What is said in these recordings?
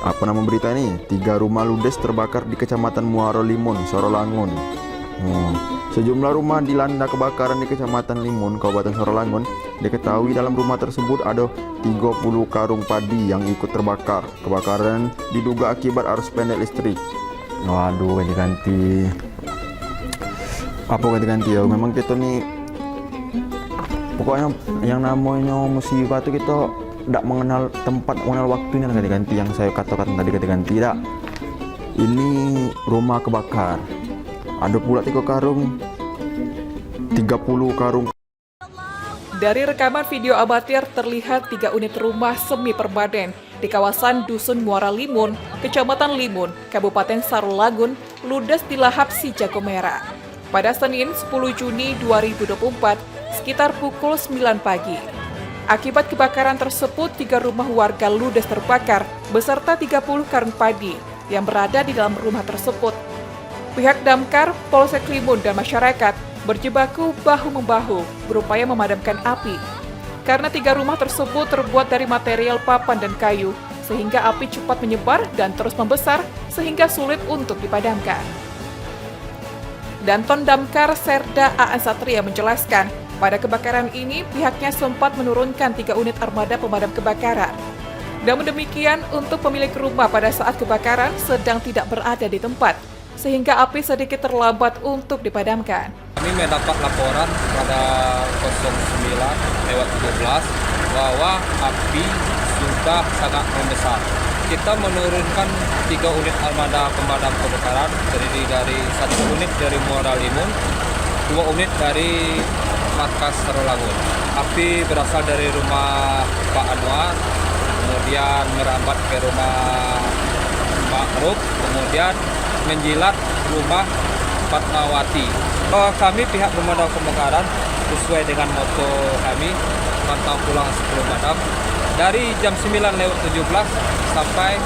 Apa nama berita ini? 3 rumah ludes terbakar di Kecamatan Muara Limun, Sorolangun. Sejumlah rumah dilanda kebakaran di Kecamatan Limun, Kabupaten Sorolangun. Diketahui dalam rumah tersebut ada 30 karung padi yang ikut terbakar. Kebakaran diduga akibat arus pendek listrik. Waduh, ganti-ganti. Apa ganti-ganti ya? Memang kita nih, pokoknya yang namanya musibah itu kita tidak mengenal tempat, mengenal waktunya ganti-ganti. Yang saya katakan tadi ganti-ganti tidak. Ini rumah kebakar. Ada pula 3 karung, 30 karung. Dari rekaman video amatir terlihat 3 unit rumah semi permanen di kawasan Dusun Muara Limun, Kecamatan Limun, Kabupaten Sorolangun, ludes dilahap si jago merah. Pada Senin 10 Juni 2024, sekitar pukul 9 pagi. Akibat kebakaran tersebut, 3 rumah warga ludes terbakar beserta 30 karung padi yang berada di dalam rumah tersebut. Pihak Damkar, Polsek Limun dan masyarakat berjibaku bahu-membahu berupaya memadamkan api. Karena 3 rumah tersebut terbuat dari material papan dan kayu, sehingga api cepat menyebar dan terus membesar sehingga sulit untuk dipadamkan. Danton Damkar Serda Aan Satria menjelaskan, pada kebakaran ini pihaknya sempat menurunkan 3 unit armada pemadam kebakaran. Namun demikian, untuk pemilik rumah pada saat kebakaran sedang tidak berada di tempat, sehingga api sedikit terlambat untuk dipadamkan. Kami mendapat laporan pada 09:17 bahwa api sudah sangat membesar. Kita menurunkan 3 unit armada pemadam kebakaran, terdiri dari 1 unit dari Muara Limun, 2 unit dari Markas Sorolangun. Api berasal dari rumah Pak Anwar, kemudian merambat ke rumah Pak Ruk, kemudian menjilat rumah Fatmawati. Kami pihak pemadam kebakaran sesuai dengan moto kami, pantang pulang sebelum padam, dari jam 9:17 sampai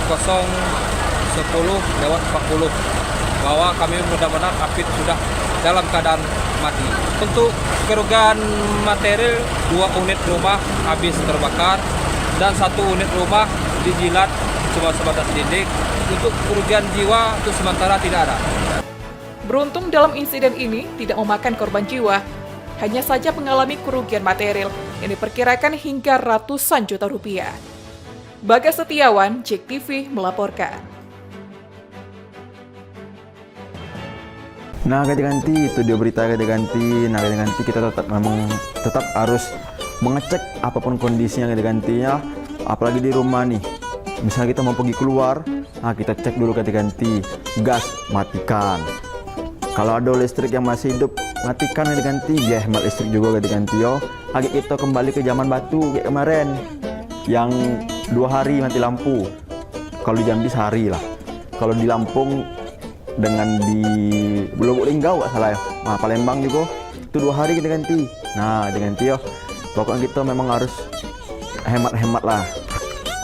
10:40 bahwa kami benar-benar api sudah dalam keadaan mati. Untuk kerugian material, 2 unit rumah habis terbakar dan 1 unit rumah dijilat cuma sebatas dinding. Untuk kerugian jiwa untuk sementara tidak ada. Beruntung dalam insiden ini tidak memakan korban jiwa, hanya saja mengalami kerugian material yang diperkirakan hingga ratusan juta rupiah. Bagas Setiawan, JEK TV melaporkan. Nah, ganti-ganti itu dia berita ganti-ganti. Nah, ganti-ganti kita tetap harus mengecek apapun kondisinya ganti-gantinya. Apalagi di rumah nih. Misalnya kita mau pergi keluar, nah kita cek dulu ganti-ganti. Gas matikan. Kalau ada listrik yang masih hidup, matikan ganti-ganti. Ya, hemat listrik juga ganti-ganti yo. Agak kita kembali ke zaman batu kayak kemarin, yang 2 hari mati lampu. Kalau di Jambi sehari lah. Kalau di Lampung dengan di Lubuk Linggau nggak salah ya. Nah, Palembang juga itu 2 hari kita ganti. Nah, ganti yo. Pokoknya kita memang harus hemat-hemat lah.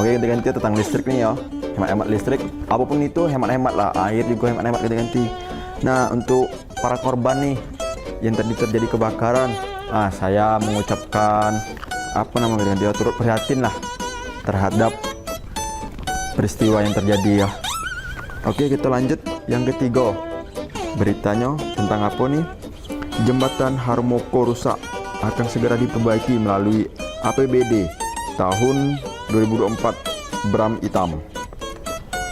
Oke, ganti-ganti tentang listrik nih yo. Hemat-hemat listrik. Apapun itu hemat-hemat lah. Air juga hemat-hemat ganti-ganti. Nah, untuk para korban nih yang tadi terjadi kebakaran, saya mengucapkan dia turut prihatin lah terhadap peristiwa yang terjadi ya. Oke, kita lanjut yang ketiga. Beritanya tentang apa nih? Jembatan Harmoko rusak, akan segera diperbaiki melalui APBD tahun 2024 Bram Hitam.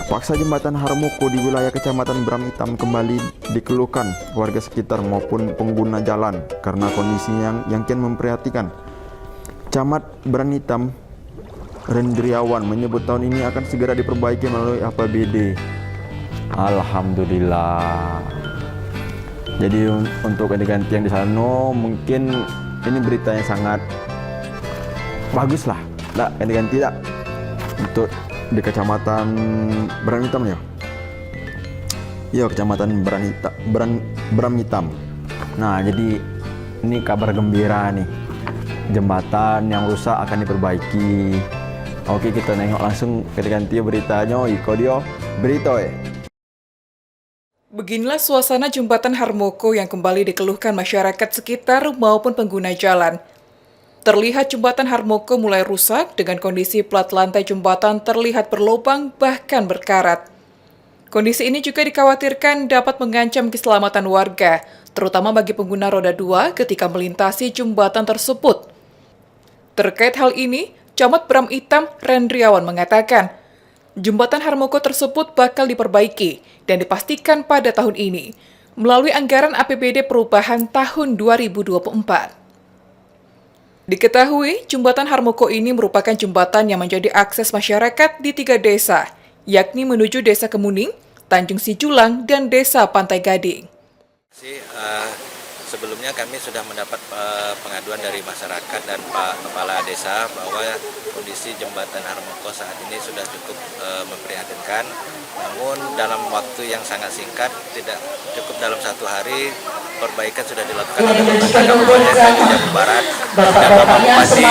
Paksa jembatan Harmoko di wilayah Kecamatan Bram Hitam kembali dikeluhkan warga sekitar maupun pengguna jalan karena kondisinya yang kian memprihatinkan. Camat Bram Hitam Rendriawan menyebut tahun ini akan segera diperbaiki melalui APBD. Alhamdulillah. Jadi untuk ganti yang di sana mungkin ini berita yang sangat bagus lah. Ganti-ganti untuk di Kecamatan Bram Hitam ya. Iya, Kecamatan Bram Hitam. Nah, jadi ini kabar gembira nih. Jembatan yang rusak akan diperbaiki. Oke, kita nengok langsung ganti beritanya. Iko dia berita Beginilah suasana jembatan Harmoko yang kembali dikeluhkan masyarakat sekitar maupun pengguna jalan. terlihat jembatan Harmoko mulai rusak dengan kondisi plat lantai jembatan terlihat berlubang bahkan berkarat. Kondisi ini juga dikhawatirkan dapat mengancam keselamatan warga, terutama bagi pengguna roda 2 ketika melintasi jembatan tersebut. Terkait hal ini, Camat Bram Itam Rendriawan mengatakan, jembatan Harmoko tersebut bakal diperbaiki dan dipastikan pada tahun ini melalui anggaran APBD perubahan tahun 2024. Diketahui, jembatan Harmoko ini merupakan jembatan yang menjadi akses masyarakat di 3 desa, yakni menuju Desa Kemuning, Tanjung Sijulang, dan Desa Pantai Gading. Sebelumnya kami sudah mendapat pengaduan dari masyarakat dan Pak Kepala Desa bahwa kondisi jembatan Harmoko saat ini sudah cukup memprihatinkan. Namun dalam waktu yang sangat singkat, tidak cukup dalam 1 hari, perbaikan sudah dilakukan oleh pemerintah Kabupaten Jambi Barat dan Bapak Bupati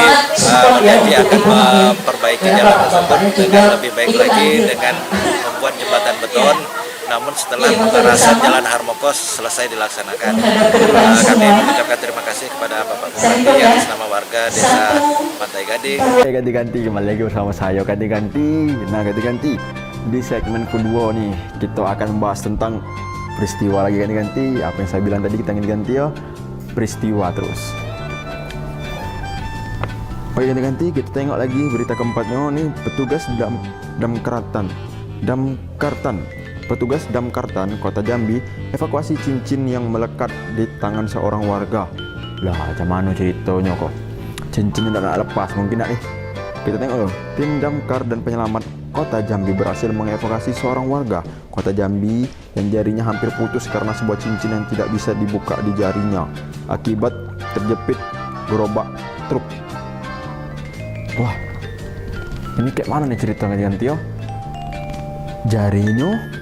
berjanji akan memperbaiki jalan tersebut dengan lebih baik lagi dengan membuat jembatan beton. Namun setelah pemerasan jalan Harmoko selesai dilaksanakan, kami mengucapkan terima kasih kepada Bapak Bupati atas nama warga Desa Pantai Gading. Ganti-ganti kembali lagi bersama saya ganti-ganti. Nah, ganti-ganti di segmen kedua nih kita akan membahas tentang peristiwa lagi ganti-ganti. Apa yang saya bilang tadi kita ganti-ganti ya, peristiwa terus. Oke, ganti-ganti kita tengok lagi berita keempatnya nih, petugas Damkartan. Petugas Damkartan Kota Jambi evakuasi cincin yang melekat di tangan seorang warga. Lah, macam mana ceritanya kok? Cincinnya tidak nak lepas, mungkin tak nih? Kita tengok loh. Tim Damkar dan penyelamat Kota Jambi berhasil mengevakuasi seorang warga Kota Jambi yang jarinya hampir putus karena sebuah cincin yang tidak bisa dibuka di jarinya akibat terjepit gerobak truk. Wah, ini kayak mana nih ceritanya ganti-ganti ya? Jarinya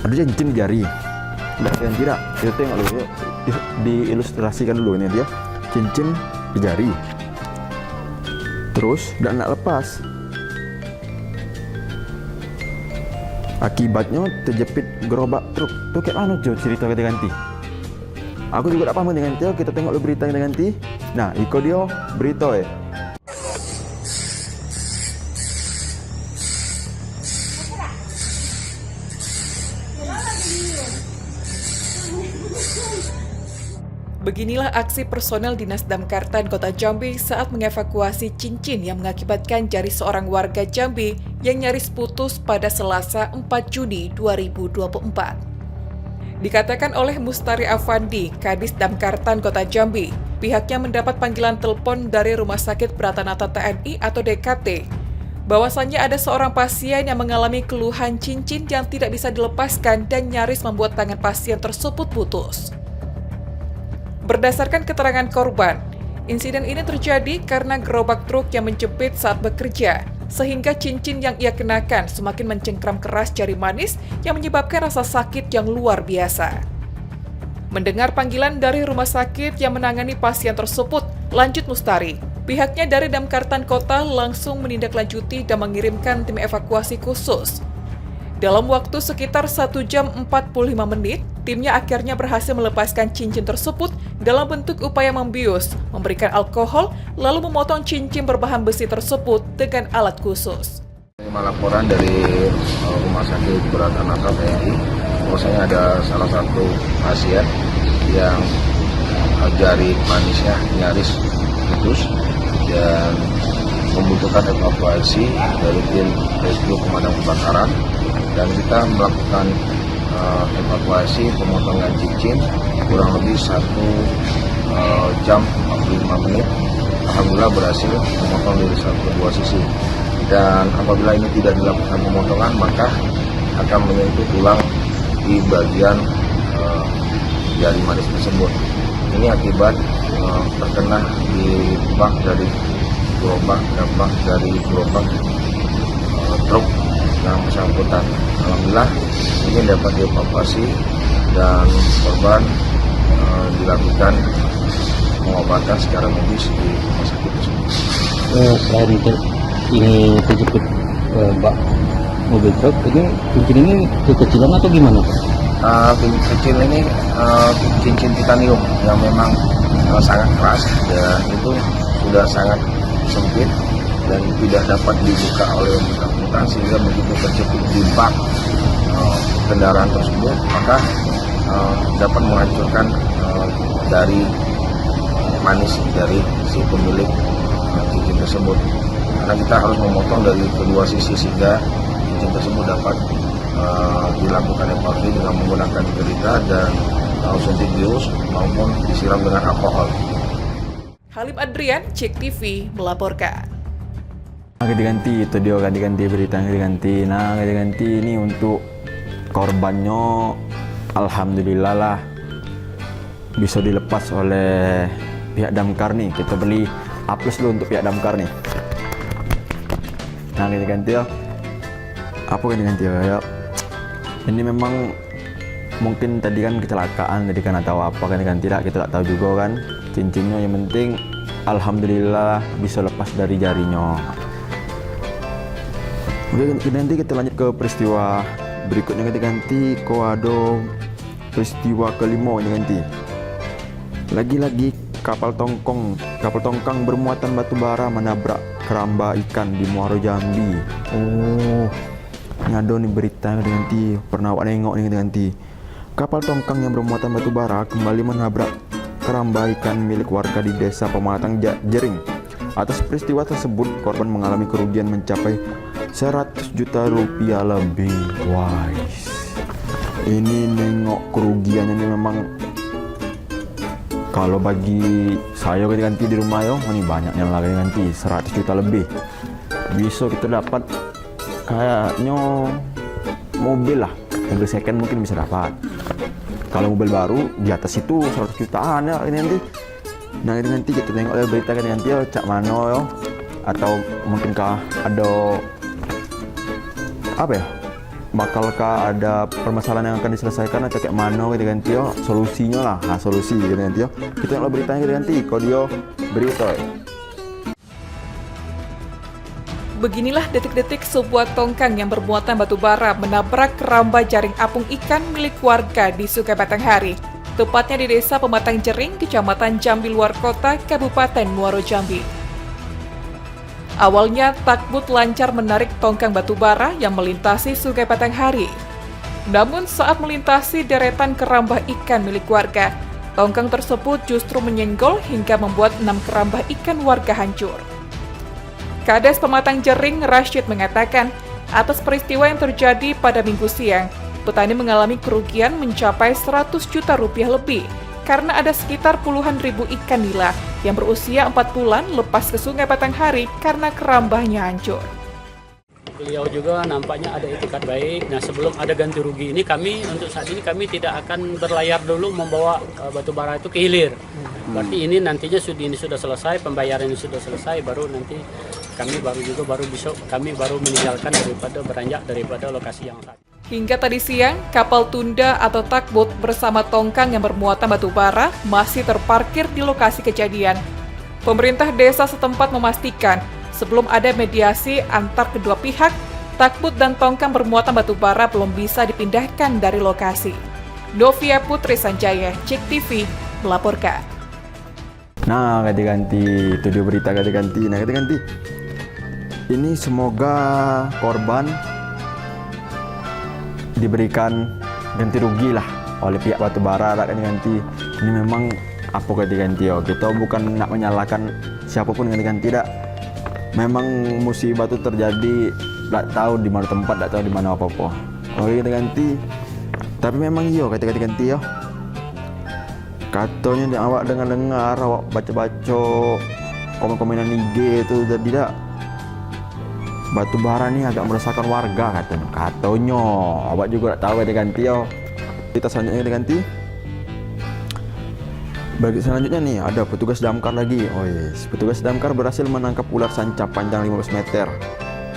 ada cincin di jari. Dan tidak, kita tengok dulu yuk. Diilustrasikan dulu ini dia. Cincin di jari. Terus dan nak lepas. Akibatnya terjepit gerobak truk. Tuh kayak mana tuh cerita ganti-ganti? Aku juga tak paham ganti-ganti. Kita tengok dulu berita ganti-ganti. Nah, ikut dia berita Beginilah aksi personel Dinas Damkartan Kota Jambi saat mengevakuasi cincin yang mengakibatkan jari seorang warga Jambi yang nyaris putus pada Selasa 4 Juni 2024. Dikatakan oleh Mustari Afandi, Kadis Damkartan Kota Jambi, pihaknya mendapat panggilan telepon dari Rumah Sakit Pratanata TNI atau DKT, bahwasannya ada seorang pasien yang mengalami keluhan cincin yang tidak bisa dilepaskan dan nyaris membuat tangan pasien tersebut putus. Berdasarkan keterangan korban, insiden ini terjadi karena gerobak truk yang menjepit saat bekerja, sehingga cincin yang ia kenakan semakin mencengkram keras jari manis yang menyebabkan rasa sakit yang luar biasa. Mendengar panggilan dari rumah sakit yang menangani pasien tersebut, lanjut Mustari, pihaknya dari Damkartan Kota langsung menindaklanjuti dan mengirimkan tim evakuasi khusus. Dalam waktu sekitar 1 jam 45 menit, timnya akhirnya berhasil melepaskan cincin tersebut dalam bentuk upaya membius, memberikan alkohol, lalu memotong cincin berbahan besi tersebut dengan alat khusus. Laporan dari Rumah Sakit Pratanata TNI, bahwasanya ada salah satu pasien yang jari manisnya nyaris putus dan membutuhkan evakuasi dari tim rescue pemadam kebakaran, dan kita melakukan evakuasi pemotongan cincin kurang lebih 1 jam 45 menit. Alhamdulillah berhasil memotong dari 1-2 sisi, dan apabila ini tidak dilakukan pemotongan maka akan menyentuh tulang di bagian jari manis tersebut. Ini akibat terkena di bak dari gerobak truk yang bersangkutan. Alhamdulillah ini dapat dievakuasi dan korban dilakukan pengobatan secara medis di rumah sakit tersebut. Selain itu ini terjepit bak mobil truk, ini cincin ini kekecilan atau gimana Pak? kecil ini cincin titanium yang memang sangat keras dan itu sudah sangat sempit dan tidak dapat dibuka oleh bersangkutan, sehingga begitu terjepit di bak kendaraan tersebut maka dapat menghancurkan dari manis dari si pemilik cincin tersebut. Karena kita harus memotong dari kedua sisi sehingga cincin tersebut dapat dilakukan evakuasi dengan menggunakan gerita dan suntik bius maupun disiram dengan alkohol. Halim Adrian, Cek TV melaporkan. Ganti-ganti itu dia, ganti-ganti berita, ganti-ganti. Nah, ganti-ganti ini untuk korbannya, alhamdulillah lah bisa dilepas oleh pihak damkar nih. Kita beli A+ dulu untuk pihak damkar nih. Nah, ganti-ganti ya. Apa ganti-ganti ya? Ini memang mungkin tadi kan kecelakaan, tadi kan tahu apa kan tidak, kita tak tahu juga kan cincinnya. Yang penting alhamdulillah bisa lepas dari jarinya. Oke, nanti kita lanjut ke peristiwa berikutnya. Ganti ada peristiwa kelima ini ganti. Lagi-lagi kapal tongkang bermuatan batu bara menabrak keramba ikan di Muaro Jambi. Oh, ini ada nih berita ganti. Pernah awak nengok nih ganti. Kapal tongkang yang bermuatan batu bara kembali menabrak keramba ikan milik warga di Desa Pematang Jering. Atas peristiwa tersebut, korban mengalami kerugian mencapai 100 juta rupiah lebih. Wah, ini nengok kerugiannya ini memang kalau bagi saya ganti di rumah yo, ini banyaknya lagi ganti 100 juta lebih. Bisa kita dapat kayaknya mobil lah, mobil second mungkin bisa dapat. Kalau mobil baru di atas itu 100 jutaan ya ini nanti. Nah ini nanti kita tengok oleh berita kan nanti ya cak mano yo, atau mungkinkah ada apa ya, bakalkah ada permasalahan yang akan diselesaikan atau kayak mana gitu ganti yo, solusinya lah. Nah solusi gitu ganti yo, kita tengok beritanya gitu ganti kalau dia berita. Beginilah detik-detik sebuah tongkang yang bermuatan batu bara menabrak keramba jaring apung ikan milik warga di Sungai Batanghari, tepatnya di Desa Pematang Jering, Kecamatan Jambi Luar Kota, Kabupaten Muaro Jambi. Awalnya, takbut lancar menarik tongkang batu bara yang melintasi Sungai Batanghari. Namun saat melintasi deretan keramba ikan milik warga, tongkang tersebut justru menyenggol hingga membuat 6 keramba ikan warga hancur. Kades Pematang Jering Rashid mengatakan, atas peristiwa yang terjadi pada Minggu siang, petani mengalami kerugian mencapai 100 juta rupiah lebih karena ada sekitar puluhan ribu ikan nila yang berusia 4 bulan lepas ke Sungai Batanghari karena kerambahnya hancur. Beliau juga nampaknya ada etikat baik. Nah, sebelum ada ganti rugi ini, kami untuk saat ini kami tidak akan berlayar dulu membawa batu bara itu ke hilir. Berarti ini nantinya ini sudah selesai, pembayaran ini sudah selesai, baru nanti kami baru besok kami baru meninggalkan beranjak daripada lokasi yang saat. Hingga tadi siang, kapal tunda atau takbut bersama tongkang yang bermuatan batu bara masih terparkir di lokasi kejadian. Pemerintah desa setempat memastikan sebelum ada mediasi antar kedua pihak, takbut dan tongkang bermuatan batu bara belum bisa dipindahkan dari lokasi. Novia Putri Sanjaya, Cek TV melaporkan. Nah, ganti-ganti itu dia berita ganti-ganti. Nah, ganti-ganti. Ini semoga korban diberikan ganti rugi lah oleh pihak batubara ganti-ganti. Ini memang apa ganti-ganti yo. Kita bukan nak menyalahkan siapapun ganti-ganti tidak. Memang musibah itu terjadi, tak tahu di mana tempat, tak tahu di mana apa-apa. Oleh ganti-ganti. Tapi memang yo ganti-ganti yo. Katanya awak dengar awak baca-baca komen-komenan IG itu tidak. Batu bara ini agak meresahkan warga katanya. Awak juga tak tahu ganti yo. Kita selanjutnya ganti. Bagi selanjutnya nih ada petugas damkar lagi. Oh yes, petugas damkar berhasil menangkap ular sanca panjang 15 meter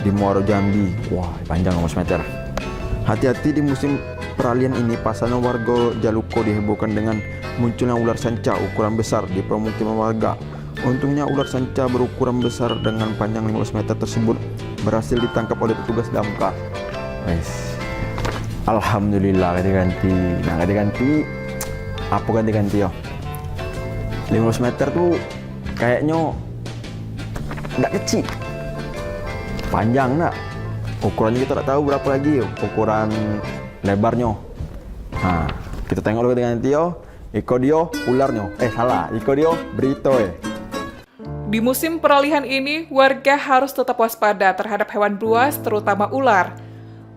di Muaro Jambi. Wah, panjang 15 meter. Hati-hati di musim peralihan ini, pasalnya warga Jaluko dihebohkan dengan munculnya ular sanca ukuran besar di permukiman warga. Untungnya ular sanca berukuran besar dengan panjang 15 meter tersebut berhasil ditangkap oleh petugas damkar. Guys, Alhamdulillah ganti-ganti. Nah ganti-ganti, apa ganti-ganti yo? 15 meter tuh kayaknya nggak kecil, panjang nak. Ukurannya kita tak tahu berapa lagi ukuran lebarnya. Nah kita tengok dulu ganti yo. Iko dio ularnya. Salah. Iko dio berito Di musim peralihan ini, warga harus tetap waspada terhadap hewan buas, terutama ular.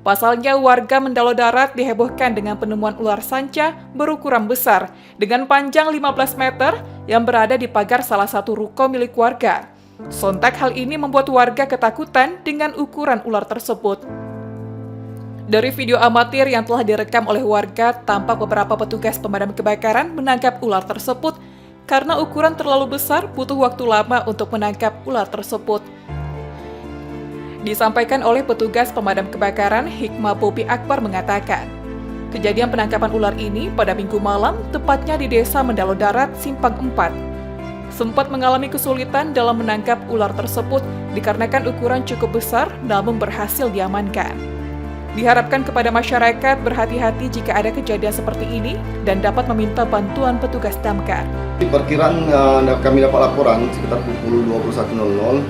Pasalnya, warga Mendalo Darat dihebohkan dengan penemuan ular sanca berukuran besar dengan panjang 15 meter yang berada di pagar salah satu ruko milik warga. Sontak hal ini membuat warga ketakutan dengan ukuran ular tersebut. Dari video amatir yang telah direkam oleh warga, tampak beberapa petugas pemadam kebakaran menangkap ular tersebut karena ukuran terlalu besar, butuh waktu lama untuk menangkap ular tersebut. Disampaikan oleh petugas pemadam kebakaran, Hikmah Bobi Akbar mengatakan, kejadian penangkapan ular ini pada Minggu malam, tepatnya di Desa Mendalo Darat, Simpang 4. Sempat mengalami kesulitan dalam menangkap ular tersebut dikarenakan ukuran cukup besar namun berhasil diamankan. Diharapkan kepada masyarakat berhati-hati jika ada kejadian seperti ini dan dapat meminta bantuan petugas damkar. Perkiraan kami dapat laporan sekitar pukul 21.00.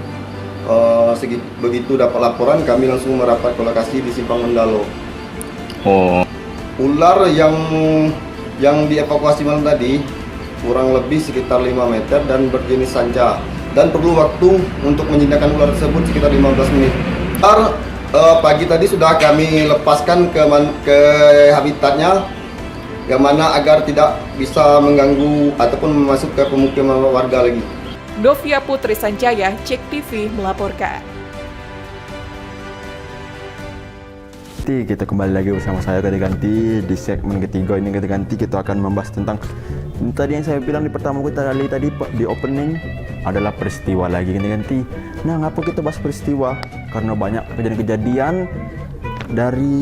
Begitu dapat laporan, kami langsung merapat ke lokasi di Simpang Mendalo. Ular yang dievakuasi malam tadi kurang lebih sekitar 5 meter dan berjenis sanca. Dan perlu waktu untuk menjinakkan ular tersebut sekitar 15 menit. Pagi tadi sudah kami lepaskan ke habitatnya, yang mana agar tidak bisa mengganggu ataupun masuk ke pemukiman warga lagi. Novia Putri Sanjaya, Cek TV melaporkan. Kita kembali lagi bersama saya ganti-ganti di segmen ketiga ini. Ganti-ganti kita akan membahas tentang tadi yang saya bilang di pertama kita tadi di opening adalah peristiwa lagi ganti-ganti. Nah, ngapa kita bahas peristiwa? Karena banyak kejadian-kejadian dari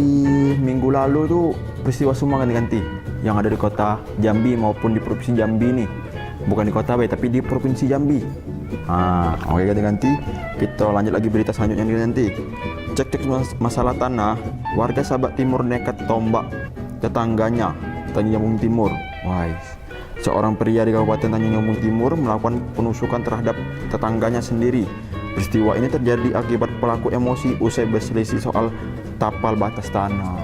minggu lalu tuh peristiwa semua ganti-ganti yang ada di kota Jambi maupun di provinsi Jambi nih. Bukan di kota tapi di provinsi Jambi. Oke ganti-ganti. Kita lanjut lagi berita selanjutnya ganti-ganti. Cek-cek masalah tanah, warga Sabak Timur nekat tombak tetangganya, Tanjung Jabung Timur. Seorang pria di Kabupaten Tanjung Jabung Timur melakukan penusukan terhadap tetangganya sendiri. Peristiwa ini terjadi akibat pelaku emosi usai berselisih soal tapal batas tanah.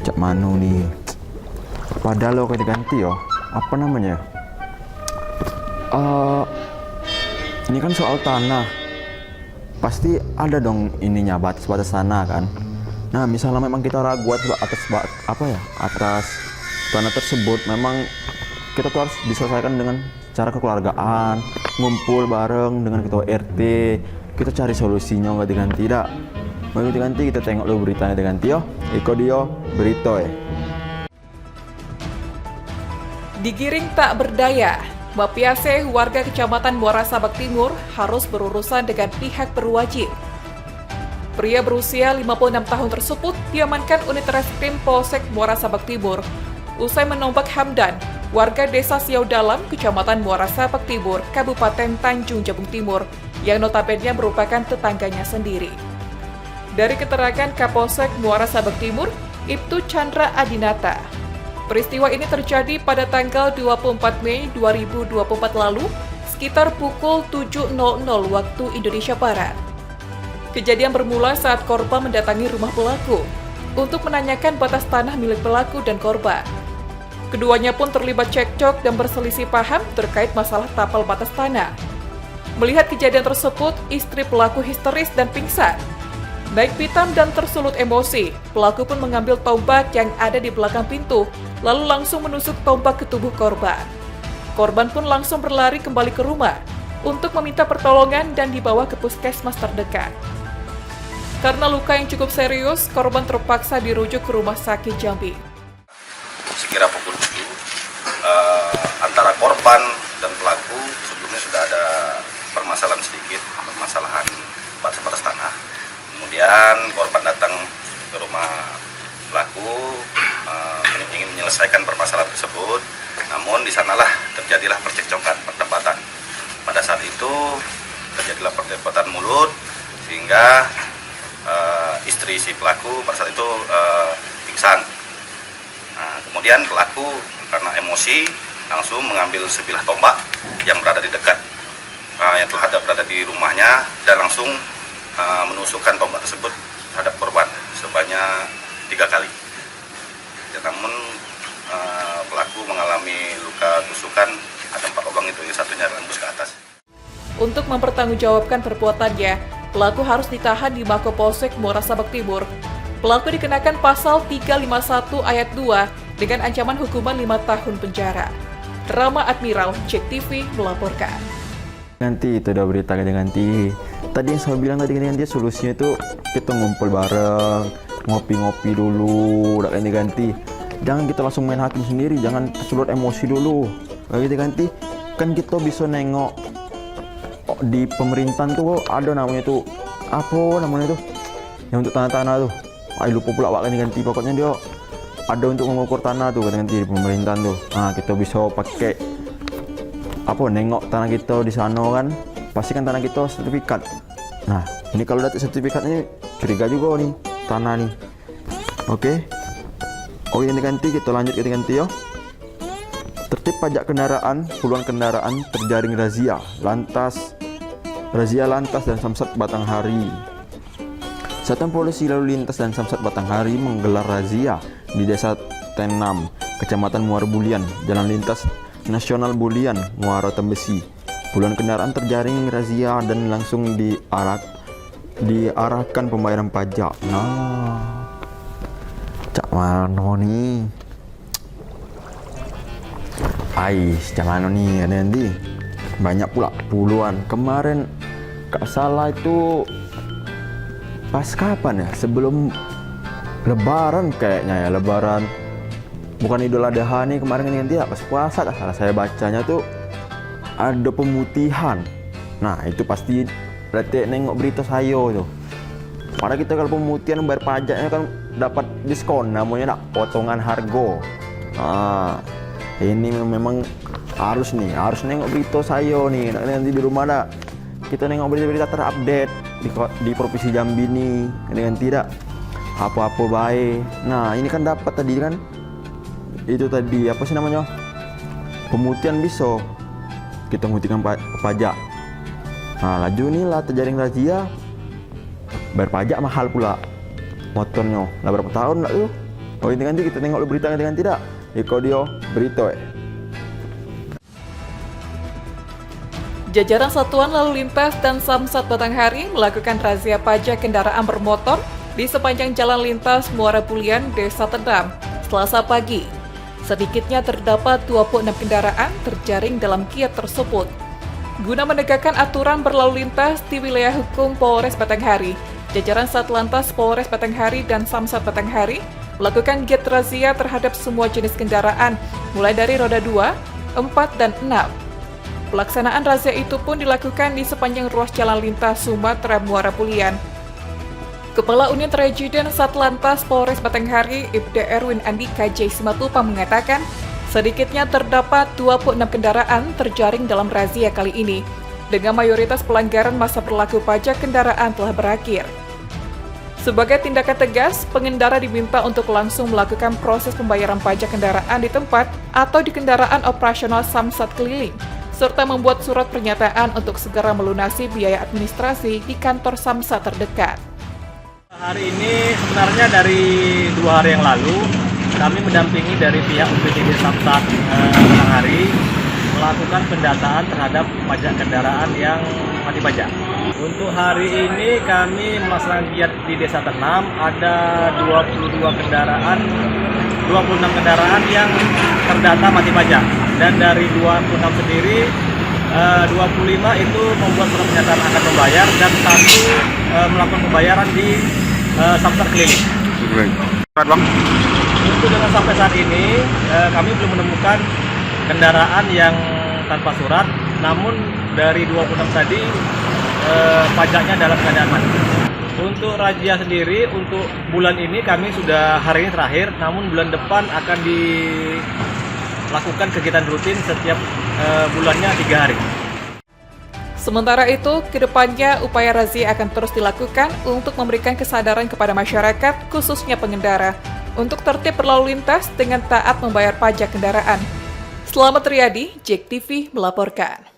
Cak manu nih. Padahal lo ganti-ganti yo. Apa namanya? Ini kan soal tanah. Pasti ada dong ininya batas-batas tanah kan. Nah, misalnya memang kita ragu atas tanah tersebut, memang kita tuh harus diselesaikan dengan cara kekeluargaan, ngumpul bareng dengan ketua RT, kita cari solusinya nggak diganti tidak. Mau diganti kita tengok dulu beritanya diganti yo. Iko dio berito Digiring tak berdaya, Mapiase, warga Kecamatan Muara Sabak Timur, harus berurusan dengan pihak berwajib. Pria berusia 56 tahun tersebut diamankan unit reskrim Polsek Muara Sabak Timur usai menombak Hamdan, warga Desa Siau Dalam, Kecamatan Muara Sabak Timur, Kabupaten Tanjung Jabung Timur, yang notabene merupakan tetangganya sendiri. Dari keterangan Kapolsek Muara Sabak Timur, Ibtu Chandra Adinata, peristiwa ini terjadi pada tanggal 24 Mei 2024 lalu, sekitar pukul 7.00 waktu Indonesia Barat. Kejadian bermula saat korban mendatangi rumah pelaku untuk menanyakan batas tanah milik pelaku dan korban. Keduanya pun terlibat cekcok dan berselisih paham terkait masalah tapal batas tanah. Melihat kejadian tersebut, istri pelaku histeris dan pingsan. Naik pitam dan tersulut emosi, pelaku pun mengambil tombak yang ada di belakang pintu, lalu langsung menusuk tombak ke tubuh korban. Korban pun langsung berlari kembali ke rumah untuk meminta pertolongan dan dibawa ke puskesmas terdekat. Karena luka yang cukup serius, korban terpaksa dirujuk ke rumah sakit Jambi. Sekira pukul 7, antara korban dan pelaku sebelumnya sudah ada permasalahan sedikit, permasalahan batas-batas tanah. Kemudian korban datang ke rumah pelaku ingin menyelesaikan permasalahan tersebut, namun di sanalah terjadilah percekcokan, perdebatan. Pada saat itu terjadilah perdebatan mulut sehingga istri istri si pelaku pada saat itu pingsan. Nah, kemudian pelaku karena emosi langsung mengambil sebilah tombak yang berada di dekat yang telah berada di rumahnya dan langsung menusukkan tombak tersebut terhadap korban sebanyak 3 kali. Ya, namun pelaku mengalami luka tusukan, ada 4 lubang itu, yang satunya tembus ke atas. Untuk mempertanggungjawabkan perbuatannya, pelaku harus ditahan di Mako-Polsek Muara Sabak Timur. Pelaku dikenakan pasal 351 ayat 2 dengan ancaman hukuman 5 tahun penjara. Rama Admiral, JEK TV melaporkan. Nanti itu udah berita ganti. Tadi yang saya bilang tadi ganti solusinya itu kita ngumpul bareng, ngopi-ngopi dulu, udah ganti. Jangan kita langsung main hakim sendiri, jangan tersulut emosi dulu. Ganti kan kita bisa nengok di pemerintahan tuh ada namanya tuh apa namanya tuh yang untuk tanah-tanah tuh. Lupa pula Pak ganti. Pokoknya dia ada untuk mengukur tanah tuh ganti di pemerintahan tuh. Nah, kita bisa pakai nengok tanah kita di sana kan, pastikan tanah kita sertifikat. Nah, ini kalau dapat sertifikat ini curiga juga nih tanah nih. Oke, ganti kita lanjut ke ganti ya. Tertib pajak kendaraan, puluhan kendaraan terjaring razia lantas dan Samsat Batanghari. Satuan Polisi Lalu Lintas dan Samsat Batanghari menggelar razia di Desa Tenam, Kecamatan Muara Bulian, Jalan Lintas Nasional Bulian, Muara Tembesi. Puluhan kendaraan terjaring razia dan langsung diarahkan pembayaran pajak. Nah, cak mano nih? Cak mano nih? Nanti banyak pula puluhan. Kemarin gak salah itu pas kapan ya? Sebelum Lebaran kayaknya ya, Lebaran. Bukan Idul Adha nih kemarin kan tidak pas puasa, salah saya bacanya tuh ada pemutihan. Nah itu pasti berarti nengok berita saya tuh. Padahal kita kalau pemutihan bayar pajaknya kan dapat diskon, namanya potongan harga. Nah ini memang harus nengok berita saya nih. Nanti di rumah dah kita nengok berita-berita terupdate di Provinsi Jambi nih, dengan tidak apa-apa baik. Nah ini kan dapat tadi kan. Itu tadi apa sih namanya, pemutihan bisa kita memutihkan pajak. Nah laju nih lah terjaring razia, bayar pajak mahal pula motornya. Lah berapa tahun lah tuh? Nanti kita tengok berita dengan tidak dia berita Jajaran Satuan Lalu Lintas dan Samsat Batanghari melakukan razia pajak kendaraan bermotor di sepanjang jalan lintas Muara Bulian, Desa Tenam, Selasa pagi. Sedikitnya terdapat 26 kendaraan terjaring dalam kiat tersebut. Guna menegakkan aturan berlalu lintas di wilayah hukum Polres Batanghari, jajaran Satlantas Polres Batanghari dan Samsat Batanghari melakukan giat razia terhadap semua jenis kendaraan, mulai dari roda 2, 4, dan 6. Pelaksanaan razia itu pun dilakukan di sepanjang ruas jalan lintas Sumatera Muara Bulian. Kepala Unit Rejiden Satlantas Polres Batanghari, Ibda Erwin Andika J. Simatupang mengatakan, sedikitnya terdapat 26 kendaraan terjaring dalam razia kali ini, dengan mayoritas pelanggaran masa berlaku pajak kendaraan telah berakhir. Sebagai tindakan tegas, pengendara diminta untuk langsung melakukan proses pembayaran pajak kendaraan di tempat atau di kendaraan operasional Samsat keliling, serta membuat surat pernyataan untuk segera melunasi biaya administrasi di kantor Samsat terdekat. Hari ini sebenarnya dari 2 hari yang lalu kami mendampingi dari pihak UPTD Samsat Batanghari melakukan pendataan terhadap pajak kendaraan yang mati pajak. Untuk hari ini kami melaksanakan giat di Desa Tenam, ada 26 kendaraan yang terdata mati pajak, dan dari 26 sendiri 25 itu membuat surat pernyataan akan membayar dan 1 melakukan pembayaran di Samsat keliling. Untuk dengan sampai saat ini kami belum menemukan kendaraan yang tanpa surat, namun dari 26 tadi pajaknya dalam keadaan mati. Untuk razia sendiri untuk bulan ini kami sudah hari ini terakhir, namun bulan depan akan dilakukan kegiatan rutin setiap bulannya 3 hari. Sementara itu, kedepannya upaya razia akan terus dilakukan untuk memberikan kesadaran kepada masyarakat, khususnya pengendara, untuk tertib berlalu lintas dengan taat membayar pajak kendaraan. Selamat Riyadi, JEK TV melaporkan.